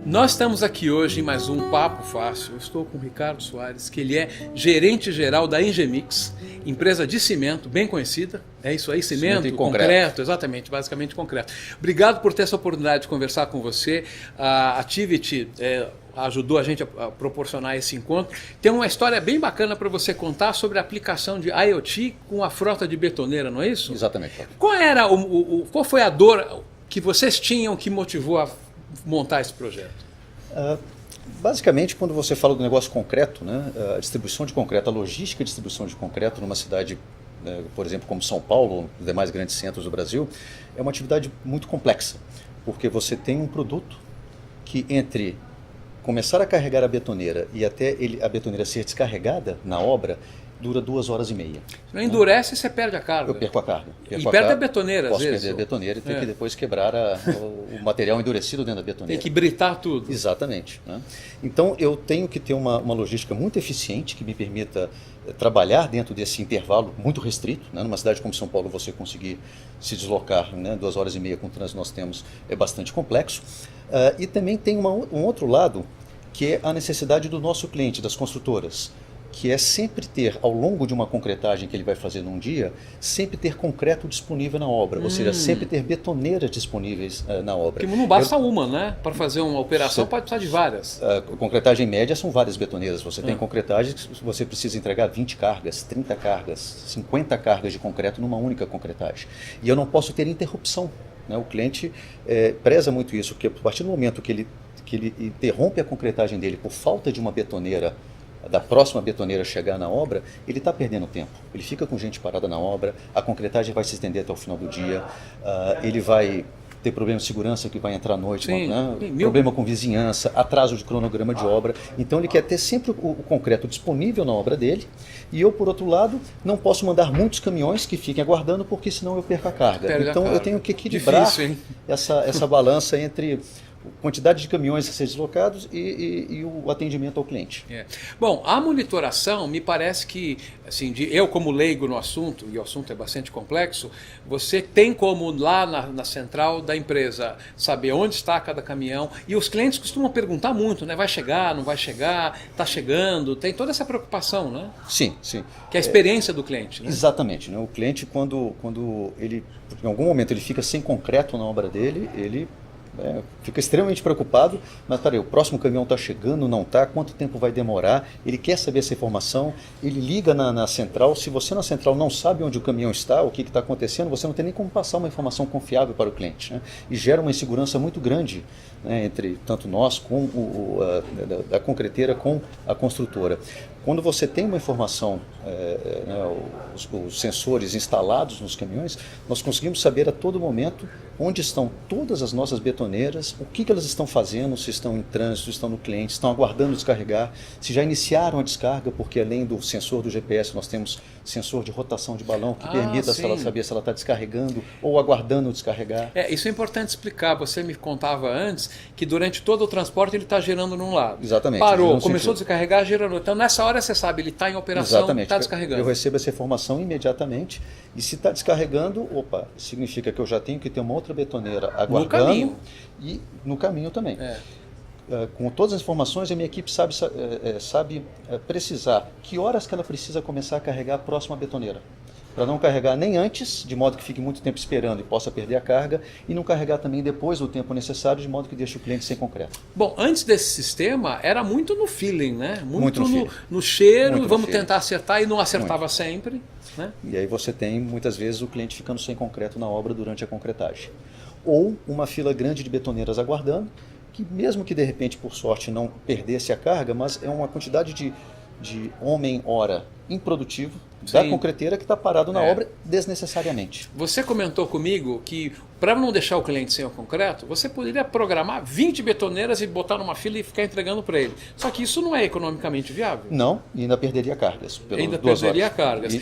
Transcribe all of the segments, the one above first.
Nós estamos aqui hoje em mais um Papo Fácil. Eu estou com o Ricardo Soares, que ele é gerente-geral da Engemix, empresa de cimento, bem conhecida. É isso aí, cimento, concreto, exatamente, basicamente concreto. Obrigado por ter essa oportunidade de conversar com você. A Tivit ajudou a gente a proporcionar esse encontro. Tem uma história bem bacana para você contar sobre a aplicação de IoT com a frota de betoneira, não é isso? Exatamente. Qual foi a dor que vocês tinham que motivou a montar esse projeto? Basicamente, quando você fala do negócio concreto, né, a distribuição de concreto, a logística de distribuição de concreto numa cidade, por exemplo, como São Paulo, ou os demais grandes centros do Brasil, é uma atividade muito complexa, porque você tem um produto que entre começar a carregar a betoneira e até a betoneira ser descarregada na obra, dura 2 horas e meia. Se não endurece, você perde a carga. Eu perco a carga. Perde a betoneira, às vezes. Posso perder a betoneira e ter que depois quebrar o material endurecido dentro da betoneira. Tem que britar tudo. Exatamente. Né? Então, eu tenho que ter uma logística muito eficiente que me permita trabalhar dentro desse intervalo muito restrito. Né? Numa cidade como São Paulo, você conseguir se deslocar, né? 2 horas e meia com o trânsito nós temos, é bastante complexo. E também tem um outro lado, que é a necessidade do nosso cliente, das construtoras, que é sempre ter, ao longo de uma concretagem que ele vai fazer num dia, sempre ter concreto disponível na obra, ou seja, sempre ter betoneiras disponíveis na obra. Porque não basta uma, né? Para fazer uma operação pode precisar de várias. A concretagem média são várias betoneiras. Você tem concretagens que você precisa entregar 20 cargas, 30 cargas, 50 cargas de concreto numa única concretagem. E eu não posso ter interrupção. Né? O cliente preza muito isso, porque a partir do momento que ele interrompe a concretagem dele por falta de uma betoneira, da próxima betoneira chegar na obra, ele está perdendo tempo. Ele fica com gente parada na obra, a concretagem vai se estender até o final do dia, ele vai ter problema de segurança que vai entrar à noite, problema com vizinhança, atraso de cronograma de obra. Então ele quer ter sempre o concreto disponível na obra dele, e eu, por outro lado, não posso mandar muitos caminhões que fiquem aguardando, porque senão eu perco a carga. Eu tenho que equilibrar essa balança entre quantidade de caminhões a ser deslocados e o atendimento ao cliente. Bom, a monitoração, me parece que, assim, eu como leigo no assunto, e o assunto é bastante complexo, você tem como lá na central da empresa saber onde está cada caminhão, e os clientes costumam perguntar muito, né? Vai chegar, não vai chegar, está chegando, tem toda essa preocupação, né? Sim, sim. Que é a experiência do cliente, né? Exatamente. Né? O cliente, quando ele, em algum momento, ele fica sem concreto na obra dele, ele fica extremamente preocupado, mas peraí, o próximo caminhão está chegando, não está, quanto tempo vai demorar, ele quer saber essa informação, ele liga na central, se você na central não sabe onde o caminhão está, o que está acontecendo, você não tem nem como passar uma informação confiável para o cliente, né? E gera uma insegurança muito grande, né, entre tanto nós, com da concreteira com a construtora. Quando você tem uma informação, os sensores instalados nos caminhões, nós conseguimos saber a todo momento onde estão todas as nossas betoneiras, o que elas estão fazendo, se estão em trânsito, se estão no cliente, se estão aguardando descarregar, se já iniciaram a descarga, porque além do sensor do GPS, nós temos sensor de rotação de balão que permita ela saber se ela está descarregando ou aguardando descarregar. Isso é importante explicar. Você me contava antes que durante todo o transporte ele está girando num lado. Exatamente. Parou, começou a descarregar, girando. Então nessa hora você sabe, ele está em operação, está descarregando. Eu recebo essa informação imediatamente e se está descarregando, significa que eu já tenho que ter uma outra betoneira aguardando. No caminho. E no caminho também. Com todas as informações, a minha equipe sabe precisar que horas que ela precisa começar a carregar a próxima betoneira. Para não carregar nem antes, de modo que fique muito tempo esperando e possa perder a carga, e não carregar também depois do tempo necessário, de modo que deixe o cliente sem concreto. Bom, antes desse sistema, era muito no feeling, né? Muito no cheiro, vamos tentar acertar, e não acertava sempre. Né? E aí você tem, muitas vezes, o cliente ficando sem concreto na obra durante a concretagem. Ou uma fila grande de betoneiras aguardando, que mesmo que de repente, por sorte, não perdesse a carga, mas é uma quantidade de homem-hora improdutivo da concreteira que está parado na obra desnecessariamente. Você comentou comigo que, para não deixar o cliente sem o concreto, você poderia programar 20 betoneiras e botar numa fila e ficar entregando para ele. Só que isso não é economicamente viável. Não, e ainda perderia cargas. Cargas.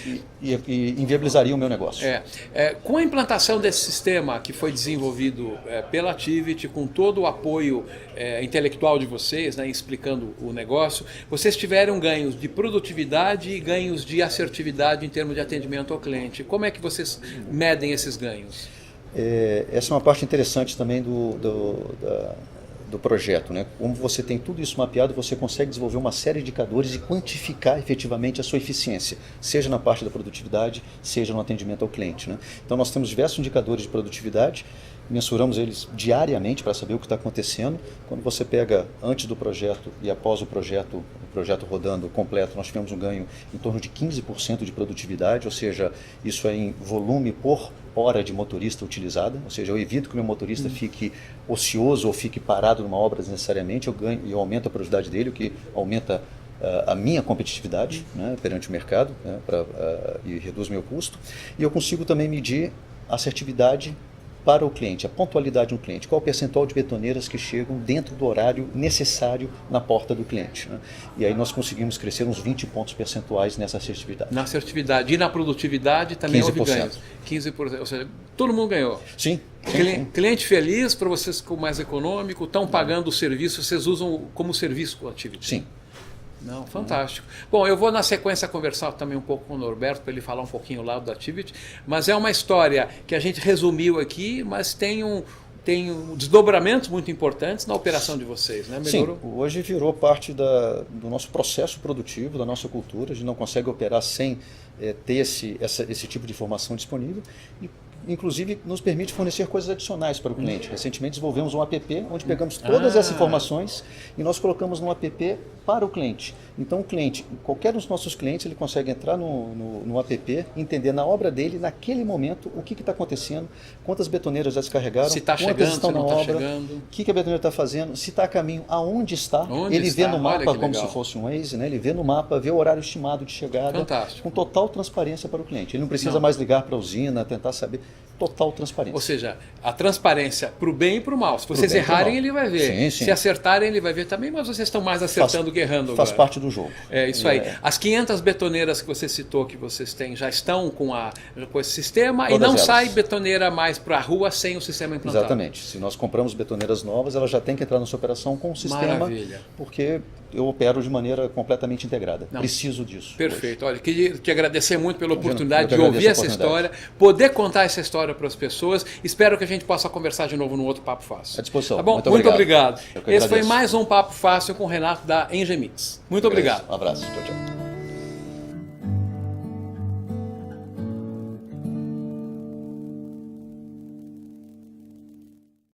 E inviabilizaria o meu negócio. Com a implantação desse sistema que foi desenvolvido pela Tivit, com todo o apoio intelectual de vocês, né, explicando o negócio, vocês tiveram ganhos de produtividade e ganhos de assertividade em termos de atendimento ao cliente. Como é que vocês medem esses ganhos? Essa é uma parte interessante também do do projeto, né? Como você tem tudo isso mapeado, você consegue desenvolver uma série de indicadores e quantificar efetivamente a sua eficiência, seja na parte da produtividade, seja no atendimento ao cliente, né? Então nós temos diversos indicadores de produtividade, mensuramos eles diariamente para saber o que está acontecendo. Quando você pega antes do projeto e após o projeto rodando completo, nós tivemos um ganho em torno de 15% de produtividade, ou seja, isso é em volume por hora de motorista utilizada, ou seja, eu evito que o meu motorista fique ocioso ou fique parado numa obra desnecessariamente, eu aumento a produtividade dele, o que aumenta a minha competitividade, né, perante o mercado, né, e reduz meu custo. E eu consigo também medir a assertividade para o cliente, a pontualidade no cliente, qual o percentual de betoneiras que chegam dentro do horário necessário na porta do cliente, né? E aí nós conseguimos crescer uns 20 pontos percentuais nessa assertividade. Na assertividade e na produtividade também 15%. Houve ganhos. 15%, ou seja, todo mundo ganhou. Sim. Cliente feliz, para vocês ficou mais econômico, estão pagando o serviço, vocês usam como serviço o Activity. Sim. Não, fantástico. Bom, eu vou na sequência conversar também um pouco com o Norberto para ele falar um pouquinho lá do Activity, mas é uma história que a gente resumiu aqui, mas tem desdobramentos muito importantes na operação de vocês, né? Melhorou? Sim, hoje virou parte do nosso processo produtivo, da nossa cultura. A gente não consegue operar sem ter esse tipo de informação disponível e, inclusive, nos permite fornecer coisas adicionais para o cliente. Recentemente desenvolvemos um app onde pegamos todas essas informações e nós colocamos no app para o cliente. Então o cliente, qualquer dos nossos clientes, ele consegue entrar no app, entender na obra dele, naquele momento, o que está acontecendo, quantas betoneiras já descarregaram, se está quantas chegando, estão se na não obra, chegando. o que a betoneira está fazendo, se está a caminho, aonde está. Ele vê no mapa como se fosse um Waze, né? Ele vê no mapa, vê o horário estimado de chegada. Fantástico. Com total transparência para o cliente. Ele não precisa mais ligar para a usina, tentar saber. Total transparência. Ou seja, a transparência para o bem e para o mal. Se vocês errarem, ele vai ver. Sim, sim. Se acertarem, ele vai ver também, mas vocês estão mais acertando que errando. Faz parte do jogo. É isso aí. As 500 betoneiras que você citou que vocês têm já estão com esse sistema. Todas e não elas. sai betoneira mais para a rua sem o sistema implantado. Exatamente. Se nós compramos betoneiras novas, ela já tem que entrar na sua operação com o sistema. Maravilha. Porque eu opero de maneira completamente integrada. Preciso disso. Perfeito. Hoje. Olha, queria te agradecer muito pela oportunidade de ouvir essa história, poder contar essa história para as pessoas. Espero que a gente possa conversar de novo no outro Papo Fácil. À disposição. Tá bom? Muito obrigado. Esse foi mais um Papo Fácil com o Renato da Engemix. Muito obrigado. Um abraço. Tchau, tchau.